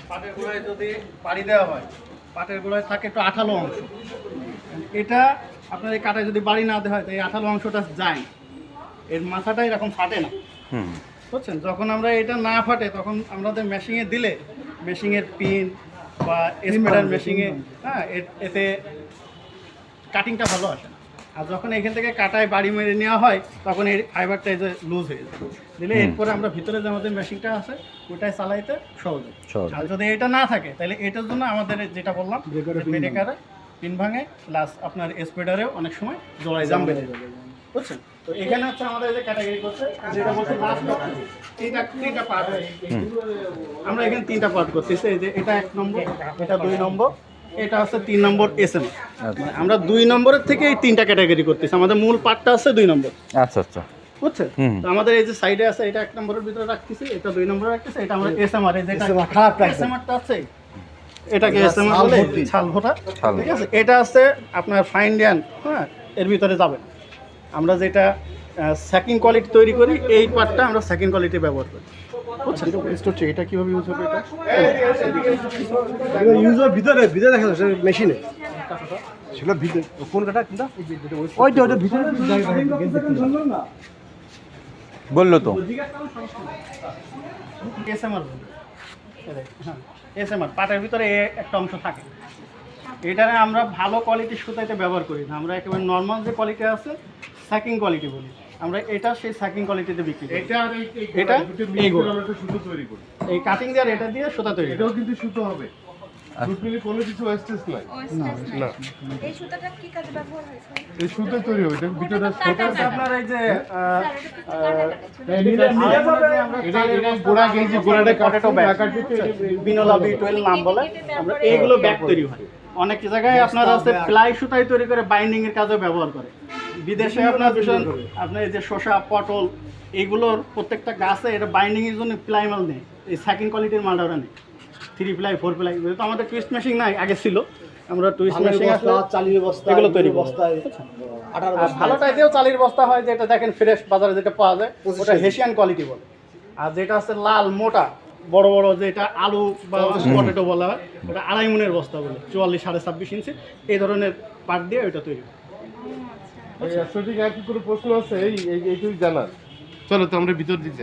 পাটের গোড়ায় যদি বাড়ি দেওয়া হয়, পাটের গোড়ায় থাকে একটু আঠালো অংশ, এটা আপনার এই কাটায় যদি বাড়ি না দেওয়া হয় তো এই আঠালো অংশটা যায়, এর মাথাটা এরকম ফাটে না, বুঝছেন? যখন আমরা এটা না ফাটে তখন আমাদের মেশিনে দিলে মেশিনের পিন বা স্প্রেডার মেশিনে, হ্যাঁ, এতে কাটিংটা ভালো আসে না। আর যখন এখান থেকে কাটায় বাড়ি মেরে নেওয়া হয় তখন এই ফাইবারটা এই যে লুজ হয়ে যায়, দিলে এরপরে আমরা ভিতরে যে আমাদের মেশিনটা আছে ওটাই চালাইতে সহজ। আর যদি এটা না থাকে তাহলে এটার জন্য আমাদের যেটা বললাম ব্রেকারে পিন ভাঙে, প্লাস আপনার স্প্রেডারেও অনেক সময় জোড়ায় জাম বেঁধে যাবে, বুঝছেন? তো এখানে হচ্ছে আমাদের যে ক্যাটাগরি করছে যেটা বলছে লাস্ট তিনটা পার্ট, আমরা এখানে তিনটা পার্ট করতেছি। এই যে এটা 1 নম্বর, এটা 2 নম্বর, এটা হচ্ছে 3 নম্বর এসএম। আমরা 2 নম্বরের থেকে এই তিনটা ক্যাটাগরি করতেছি। আমাদের মূল পার্টটা আছে 2 নম্বর। আচ্ছা আচ্ছা, বুঝছেন? তো আমাদের এই যে সাইডে আছে এটা 1 নম্বরের ভিতরে রাখতেছি, এটা 2 নম্বরে রাখতেছি, এটা আমরা এসএমআর, এই যেটা খারাপ এসএমআরটা আছে এটাকে এসএমআর বলে, ছাল ভোটা, ঠিক আছে? এটা আছে আপনার ফাইন্ডিয়ান, হ্যাঁ, এর ভিতরে যাবে। আমরা যেটা সেকেন্ড কোয়ালিটি তৈরি করি এই পার্টটা আমরা সেকেন্ড কোয়ালিটি ব্যবহার করি। বুঝছেন? এটা কিভাবে ইউজ হবে? এটা ইউজ হবে ভিতরে ভিতরে দেখা যাচ্ছে মেশিনে, সেটা ভিতরে কোন কাটা কোনটা ওইটা ওইটা ভিতরে বললো তো এসএমআর, হ্যাঁ, এসএমআর পাটের ভিতরে একটা অংশ থাকে। এটা আমরা ভালো কোয়ালিটির সুতাইতে ব্যবহার করি না, আমরা একেবারে নর্মাল যে কোয়ালিটি আছে সেকেন্ড কোয়ালিটি বলি আমরা, এটা সেই সেকেন্ড কোয়ালিটিতে বিক্রি করি। এটা এই সুতো তৈরি করি, এই কাটিং দিয়ে এটা দিয়ে সুতা তৈরি, এটাও কিন্তু সুতো হবে, কোনো কিছু ওয়েস্টেজ নাই। না, এই সুতাটা কি কাজে ব্যবহার হয়? এই সুতো তৈরি হবে, এটার ভিতরে আপনার এই যে এটা গোড়া গেঞ্জি গোড়াটা কাটাটো ব্যাগ বিনোলা B12 নাম বলে, আমরা এইগুলো ব্যাগ তৈরি হয়। অনেক জায়গায় আপনার আছে প্লাই সুতাই তৈরি করে বাইন্ডিং এর কাজেও ব্যবহার করে। বিদেশে আপনার ভীষণ আপনার এই যে শসা, পটল, এইগুলোর প্রত্যেকটা গাছে এটা বাইন্ডিং এর জন্য প্লাই মাল নেই, এই সেকেন্ড কোয়ালিটির মালটা ওরা নেই, 3 প্লাই 4 প্লাই। তো আমাদের টুইস্ট মেশিন নাই, আগে ছিল, আমরা টুইস্ট মেশিন চালির বস্তা এগুলো তৈরি বস্তায়, আর ভালোটাই দিয়েও চালির বস্তা হয়, যেটা দেখেন ফ্রেশ বাজারে যেটা পাওয়া যায় ওটা হেসিয়ান কোয়ালিটি বলে। আর যেটা আছে লাল মোটা বড় বড় যেটা আলু বা পটেটো বলা হয় ওটা 2.5 মনের বস্তা বলে, 44 26.5 ইঞ্চি, এই ধরনের পার্ট দিয়ে ওইটা তৈরি হয়। সঠিক একই করে প্রশ্ন আছে এইটুকু জানার। চলো তো আমরা ভিতর দিতে